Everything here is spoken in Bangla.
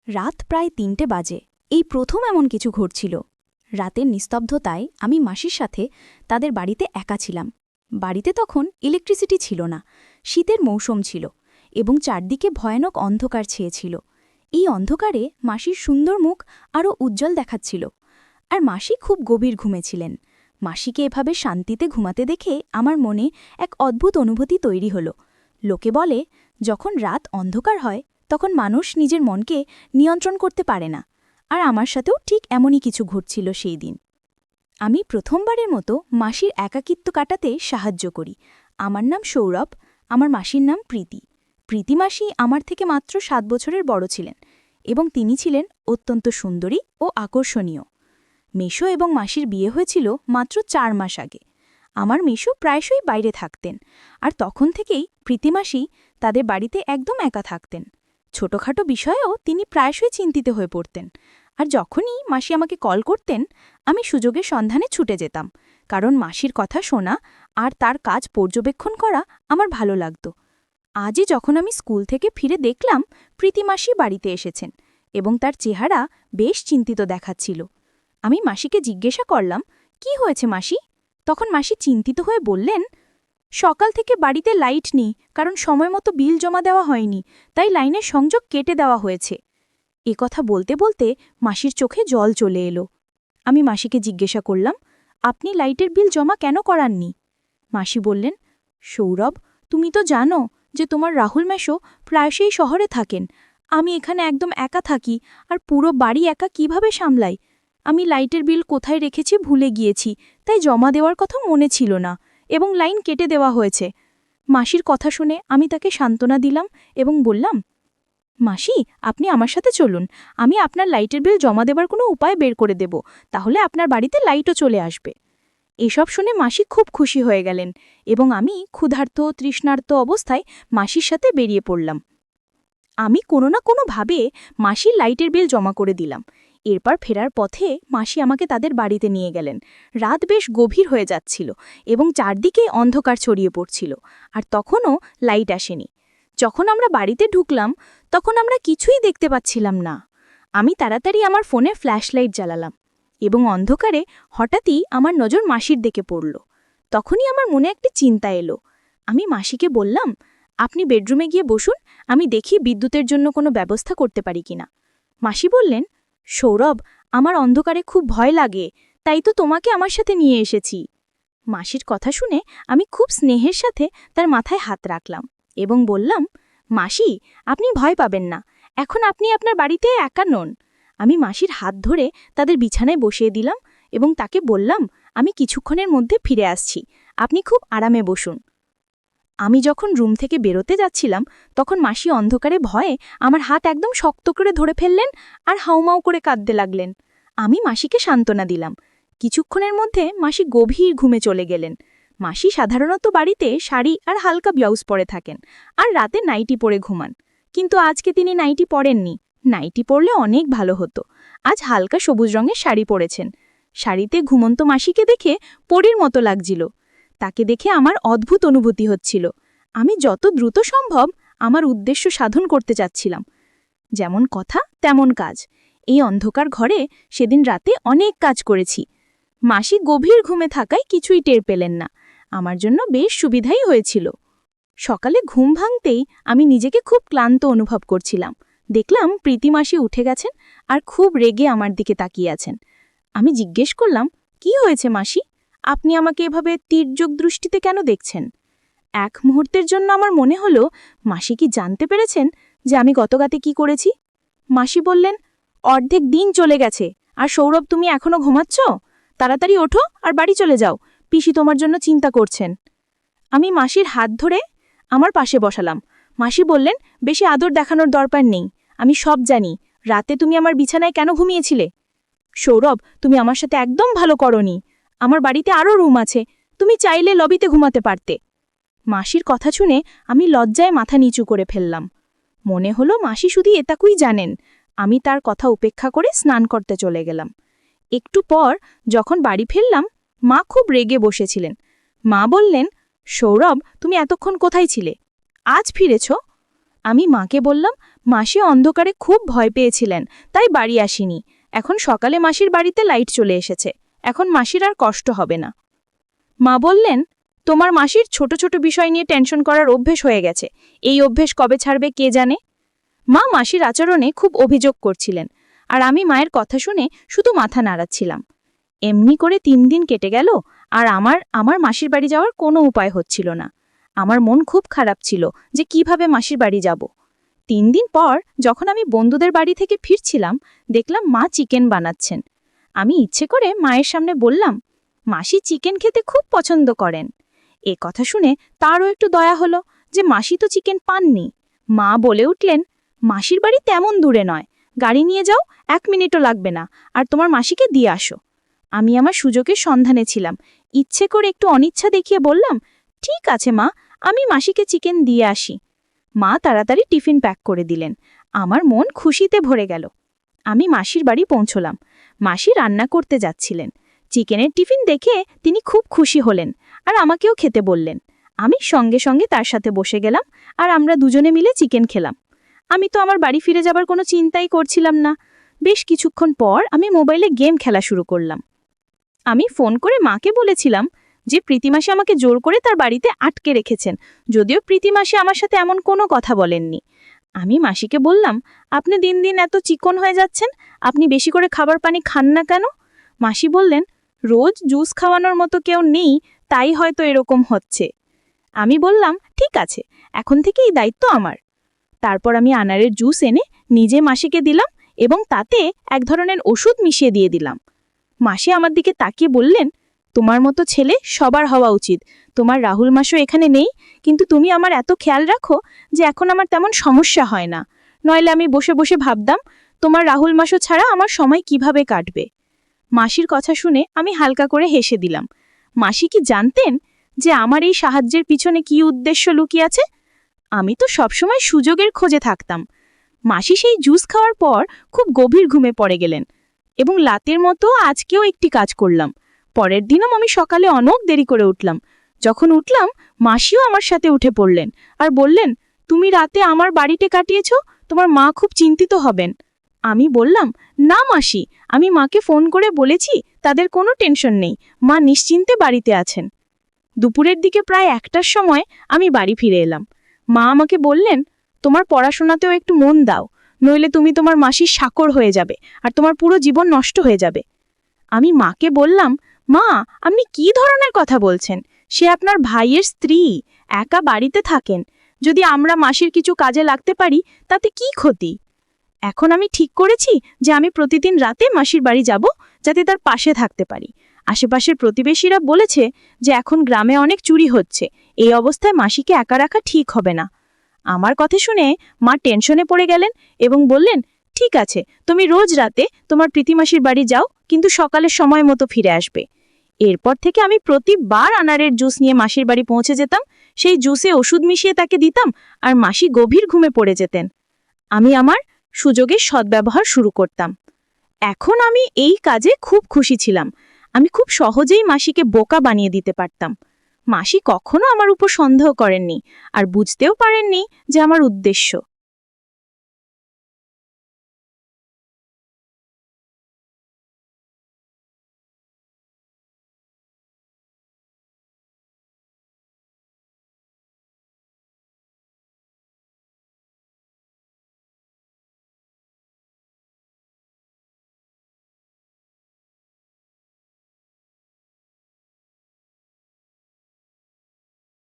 রাত প্রায় ৩টে বাজে। এই প্রথম এমন কিছু ঘটছিল। রাতের নিস্তব্ধতায় আমি মাসির সাথে তাদের বাড়িতে একা ছিলাম। বাড়িতে তখন ইলেকট্রিসিটি ছিল না, শীতের মৌসুম ছিল এবং চারদিকে ভয়ানক অন্ধকার ছেয়েছিল। এই অন্ধকারে মাসির সুন্দর মুখ আরও উজ্জ্বল দেখাচ্ছিল, আর মাসি খুব গভীর ঘুমেছিলেন। মাসিকে এভাবে শান্তিতে ঘুমাতে দেখে আমার মনে এক অদ্ভুত অনুভূতি তৈরি হলো। লোকে বলে, যখন রাত অন্ধকার হয় তখন মানুষ নিজের মনকে নিয়ন্ত্রণ করতে পারে না, আর আমার সাথেও ঠিক এমনই কিছু ঘটছিল সেই দিন। আমি প্রথমবারের মতো মাসির একাকিত্ব কাটাতে সাহায্য করি। আমার নাম সৌরভ, আমার মাসির নাম প্রীতি। প্রীতি মাসি আমার থেকে মাত্র ৭ বছরের বড় ছিলেন এবং তিনি ছিলেন অত্যন্ত সুন্দরী ও আকর্ষণীয়। মেশো এবং মাসির বিয়ে হয়েছিল মাত্র ৪ মাস আগে। আমার মেশো প্রায়শই বাইরে থাকতেন, আর তখন থেকেই প্রীতিমাসি তাদের বাড়িতে একদম একা থাকতেন। ছোটখাটো বিষয়েও তিনি প্রায়শই চিন্তিত হয়ে পড়তেন, আর যখনই মাসি আমাকে কল করতেন আমি সুযোগের সন্ধানে ছুটে যেতাম, কারণ মাসির কথা শোনা আর তার কাজ পর্যবেক্ষণ করা আমার ভালো লাগত। আজই যখন আমি স্কুল থেকে ফিরে দেখলাম প্রীতিমাসি বাড়িতে এসেছেন এবং তার চেহারা বেশ চিন্তিত দেখাচ্ছিল। আমি মাসিকে জিজ্ঞাসা করলাম, কি হয়েছে মাসি? তখন মাসি চিন্তিত হয়ে বললেন, সকাল থেকে বাড়িতে লাইট নেই, কারণ সময় মতো বিল জমা দেওয়া হয়নি, তাই লাইনের সংযোগ কেটে দেওয়া হয়েছে। এ কথা বলতে বলতে মাসির চোখে জল চলে এলো। আমি মাসিকে জিজ্ঞাসা করলাম, আপনি লাইটের বিল জমা কেন করাননি? মাসি বললেন, সৌরভ, তুমি তো জানো যে তোমার রাহুল মেশো প্রায়শই শহরে থাকেন। আমি এখানে একদম একা থাকি, আর পুরো বাড়ি একা কিভাবে সামলাই। আমি লাইটের বিল কোথায় রেখেছি ভুলে গিয়েছি, তাই জমা দেওয়ার কথা মনে ছিল না এবং লাইন কেটে দেওয়া হয়েছে। মাসির কথা শুনে আমি তাকে সান্ত্বনা দিলাম এবং বললাম, মাসি, আপনি আমার সাথে চলুন, আমি আপনার লাইটের বিল জমা দেবার কোনো উপায় বের করে দেব, তাহলে আপনার বাড়িতে লাইটও চলে আসবে। এসব শুনে মাসি খুব খুশি হয়ে গেলেন এবং আমি ক্ষুধার্ত তৃষ্ণার্ত অবস্থায় মাসির সাথে বেরিয়ে পড়লাম। আমি কোনো না কোনোভাবে মাসির লাইটের বিল জমা করে দিলাম। এরপর ফেরার পথে মাসি আমাকে তাদের বাড়িতে নিয়ে গেলেন। রাত বেশ গভীর হয়ে যাচ্ছিল এবং চারদিকে অন্ধকার ছড়িয়ে পড়ছিল, আর তখনও লাইট আসেনি। যখন আমরা বাড়িতে ঢুকলাম তখন আমরা কিছুই দেখতে পাচ্ছিলাম না। আমি তাড়াতাড়ি আমার ফোনে ফ্ল্যাশলাইট জ্বালালাম এবং অন্ধকারে হঠাৎই আমার নজর মাসির দিকে পড়ল। তখনই আমার মনে একটি চিন্তা এলো। আমি মাসিকে বললাম, আপনি বেডরুমে গিয়ে বসুন, আমি দেখি বিদ্যুতের জন্য কোনো ব্যবস্থা করতে পারি কিনা। মাসি বললেন, সৌরভ, আমার অন্ধকারে খুব ভয় লাগে, তাই তো তোমাকে আমার সাথে নিয়ে এসেছি। মাসির কথা শুনে আমি খুব স্নেহের সাথে তার মাথায় হাত রাখলাম এবং বললাম, মাসি, আপনি ভয় পাবেন না, এখন আপনি আপনার বাড়িতে একা নন। আমি মাসির হাত ধরে তাদের বিছানায় বসিয়ে দিলাম এবং তাকে বললাম, আমি কিছুক্ষণের মধ্যে ফিরে আসছি, আপনি খুব আরামে বসুন। আমি যখন রুম থেকে বেরোতে যাচ্ছিলাম তখন মাসি অন্ধকারে ভয়ে আমার হাত একদম শক্ত করে ধরে ফেললেন আর হাউমাউ করে কাঁদতে লাগলেন। আমি মাসিকে সান্ত্বনা দিলাম। কিছুক্ষণের মধ্যে মাসি গভীর ঘুমে চলে গেলেন। মাসি সাধারণত বাড়িতে শাড়ি আর হালকা ব্লাউজ পরে থাকেন আর রাতে নাইটি পরে ঘুমান, কিন্তু আজকে তিনি নাইটি পরেননি। নাইটি পরলে অনেক ভালো হতো। আজ হালকা সবুজ রঙের শাড়ি পরেছেন। শাড়িতে ঘুমন্ত মাসিকে দেখে পরীর মতো লাগছিল। তাকে দেখে আমার অদ্ভুত অনুভূতি হচ্ছিল। আমি যত দ্রুত সম্ভব আমার উদ্দেশ্য সাধন করতে চাচ্ছিলাম। যেমন কথা তেমন কাজ। এই অন্ধকার ঘরে সেদিন রাতে অনেক কাজ করেছি। মাসি গভীর ঘুমে থাকায় কিছুই টের পেলেন না। আমার জন্য বেশ সুবিধাই হয়েছিল। সকালে ঘুম ভাঙতেই আমি নিজেকে খুব ক্লান্ত অনুভব করছিলাম। দেখলাম প্রীতি মাসি উঠে গেছেন আর খুব রেগে আমার দিকে তাকিয়ে আছেন। আমি জিজ্ঞেস করলাম, কি হয়েছে মাসি? আপনি আমাকে এভাবে তীর্যক দৃষ্টিতে কেন দেখছেন? এক মুহূর্তের জন্য আমার মনে হলো মাসি কি জানতে পেরেছেন যে আমি গতরাতে কি করেছি। মাসি বললেন, অর্ধেক দিন চলে গেছে আর সৌরভ, তুমি এখনো ঘুমাচ্ছ? তাড়াতাড়ি ওঠো আর বাড়ি চলে যাও, পিসি তোমার জন্য চিন্তা করছেন। আমি মাসির হাত ধরে আমার পাশে বসালাম। মাসি বললেন, বেশি আদর দেখানোর দরকার নেই, আমি সব জানি। রাতে তুমি আমার বিছানায় কেন ঘুমিয়েছিলে? সৌরভ, তুমি আমার সাথে একদম ভালো করনি। আমার বাড়িতে আরও রুম আছে, তুমি চাইলে লবিতে ঘুমাতে পারতে। মাসির কথা শুনে আমি লজ্জায় মাথা নিচু করে ফেললাম। মনে হলো মাসি শুধু এটাকুই জানেন। আমি তার কথা উপেক্ষা করে স্নান করতে চলে গেলাম। একটু পর যখন বাড়ি ফিরলাম, মা খুব রেগে বসেছিলেন। মা বললেন, সৌরভ, তুমি এতক্ষণ কোথায় ছিলে? আজ ফিরেছ? আমি মাকে বললাম, মাসি অন্ধকারে খুব ভয় পেয়েছিলেন, তাই বাড়ি আসিনি। এখন সকালে মাসির বাড়িতে লাইট চলে এসেছে, এখন মাসির আর কষ্ট হবে না। মা বললেন, তোমার মাসির ছোট ছোট বিষয় নিয়ে টেনশন করার অভ্যেস হয়ে গেছে, এই অভ্যেস কবে ছাড়বে কে জানে। মা মাসির আচরণে খুব অভিযোগ করছিলেন, আর আমি মায়ের কথা শুনে শুধু মাথা নাড়াচ্ছিলাম। এমনি করে 3 দিন কেটে গেল, আর আমার মাসির বাড়ি যাওয়ার কোনো উপায় হচ্ছিল না। আমার মন খুব খারাপ ছিল যে কিভাবে মাসির বাড়ি যাব। 3 দিন পর যখন আমি বন্ধুদের বাড়ি থেকে ফিরছিলাম, দেখলাম মা চিকেন বানাচ্ছেন। আমি ইচ্ছে করে মায়ের সামনে বললাম, মাসি চিকেন খেতে খুব পছন্দ করেন। এ কথা শুনে তারও একটু দয়া হলো যে মাসি তো চিকেন পাননি। মা বলে উঠলেন, মাসির বাড়ি তেমন দূরে নয়, গাড়ি নিয়ে যাও, 1 মিনিটও লাগবে না, আর তোমার মাসিকে দিয়ে আসো। আমি আমার সুযোগের সন্ধানে ছিলাম, ইচ্ছে করে একটু অনিচ্ছা দেখিয়ে বললাম, ঠিক আছে মা, আমি মাসিকে চিকেন দিয়ে আসি। মা তাড়াতাড়ি টিফিন প্যাক করে দিলেন। আমার মন খুশিতে ভরে গেল। আমি মাসির বাড়ি পৌঁছলাম। মাসি রান্না করতে যাচ্ছিলেন। চিকেনের টিফিন দেখে তিনি খুব খুশি হলেন, আর আমাকেও খেতে বললেন। আমি সঙ্গে সঙ্গে তার সাথে বসে গেলাম, আর আমরা দুজনে মিলে চিকেন খেলাম। আমি তো আমার বাড়ি ফিরে যাবার কোনো চিন্তাই করছিলাম না। বেশ কিছুক্ষণ পর আমি মোবাইলে গেম খেলা শুরু করলাম। আমি ফোন করে মাকে বলেছিলাম যে প্রীতিমাসি আমাকে জোর করে তার বাড়িতে আটকে রেখেছেন, যদিও প্রীতিমাসি আমার সাথে এমন কোনো কথা বলেননি। আমি মাসিকে বললাম, আপনি দিন দিন এত চিকন হয়ে যাচ্ছেন, আপনি বেশি করে খাবার পানি খান না কেন? মাসি বললেন, রোজ জুস খাওয়ানোর মতো কেউ নেই, তাই হয়তো এরকম হচ্ছে। আমি বললাম, ঠিক আছে, এখন থেকে এই দায়িত্ব আমার। তারপর আমি আনারের জুস এনে নিজে মাসিকে দিলাম এবং তাতে এক ধরনের ওষুধ মিশিয়ে দিয়ে দিলাম। মাসি আমার দিকে তাকিয়ে বললেন, তোমার মতো ছেলে সবার হওয়া উচিত। তোমার রাহুল মাসও এখানে নেই, কিন্তু তুমি আমার এত খেয়াল রাখো যে এখন আমার তেমন সমস্যা হয় না। নইলে আমি বসে বসে ভাবতাম, তোমার রাহুল মাসও ছাড়া আমার সময় কিভাবে কাটবে। মাসির কথা শুনে আমি হালকা করে হেসে দিলাম। মাসি কি জানতেন যে আমার এই সাহায্যের পিছনে কি উদ্দেশ্য লুকিয়ে আছে? আমি তো সবসময় সুযোগের খোঁজে থাকতাম। মাসি সেই জুস খাওয়ার পর খুব গভীর ঘুমে পড়ে গেলেন, এবং লাতের মতো আজকেও একটি কাজ করলাম। পরের দিনও আমি সকালে অনেক দেরি করে উঠলাম। যখন উঠলাম, মাসিও আমার সাথে উঠে পড়লেন আর বললেন, তুমি রাতে আমার বাড়িতে কাটিয়েছ, তোমার মা খুব চিন্তিত হবেন। আমি বললাম, না মাসি, আমি মাকে ফোন করে বলেছি তাদের কোনো টেনশন নেই, মা নিশ্চিন্তে বাড়িতে আছেন। দুপুরের দিকে প্রায় 1টার সময় আমি বাড়ি ফিরে এলাম। মা আমাকে বললেন, তোমার পড়াশোনাতেও একটু মন দাও, নইলে তুমি তোমার মাসির চাকর হয়ে যাবে, আর তোমার পুরো জীবন নষ্ট হয়ে যাবে। আমি মাকে বললাম, মা, আপনি কি ধরনের কথা বলছেন? সে আপনার ভাইয়ের স্ত্রী, একা বাড়িতে থাকেন। যদি আমরা মাসির কিছু কাজে লাগতে পারি তাতে কি ক্ষতি? এখন আমি ঠিক করেছি যে আমি প্রতিদিন রাতে মাসির বাড়ি যাব, যাতে তার পাশে থাকতে পারি। আশেপাশের প্রতিবেশীরা বলেছে যে এখন গ্রামে অনেক চুরি হচ্ছে, এই অবস্থায় মাসিকে একা রাখা ঠিক হবে না। আমার কথা শুনে মা টেনশনে পড়ে গেলেন এবং বললেন, ঠিক আছে, তুমি রোজ রাতে তোমার প্রীতিমাসির বাড়ি যাও, কিন্তু সকালের সময় মতো ফিরে আসবে। এরপর থেকে আমি প্রতিবার আনারের জুস নিয়ে মাসির বাড়ি পৌঁছে যেতাম, সেই জুসে ওষুধ মিশিয়ে তাকে দিতাম, আর মাসি গভীর ঘুমে পড়ে যেতেন। আমি আমার সুযোগের সদ্ব্যবহার শুরু করতাম। এখন আমি এই কাজে খুব খুশি ছিলাম। আমি খুব সহজেই মাসিকে বোকা বানিয়ে দিতে পারতাম। মাসি কখনো আমার উপর সন্দেহ করেননি, আর বুঝতেও পারেননি যে আমার উদ্দেশ্য।